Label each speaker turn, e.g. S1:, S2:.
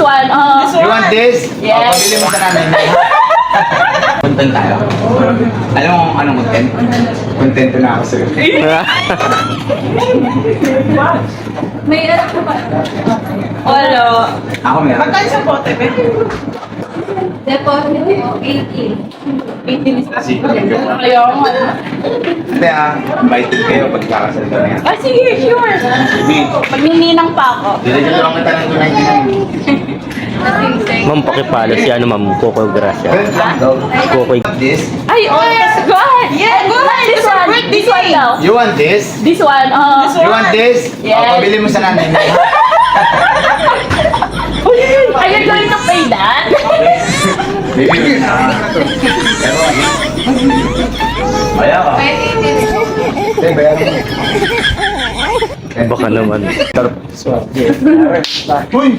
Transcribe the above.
S1: one,
S2: You want this?
S1: Yes.
S2: Pabili mo sa nanay mo. Content tayo. Alam mo kung anong content? Content na ako sa'yo.
S1: May ano ka ba? Wala.
S2: Ako meron.
S3: Magkano sa bote, be?
S1: Deposit mo, 18. 18 is
S2: Kasi,
S1: Kaya nga.
S2: Ate invited kayo pagkakasal ka na yan.
S1: Ah, sige, sure. Magnininang pa ako.
S2: Dilagyan ko lang kita ng 299.
S4: Ma'am, pakipalo si ano ma'am, Coco Gracia.
S2: Well, lang daw.
S4: Coco.
S2: This?
S1: Ay, oh, yes, go ahead. Yeah, go ahead. This one. This one daw.
S2: You want this?
S1: This one,
S2: You want this?
S1: Yes.
S2: Pabili mo sa nanay mo.
S1: Are you going to pay that?
S2: Bibili na. Pero, Baya ka. Eh, bayaran mo.
S4: Baka naman.
S2: Uy!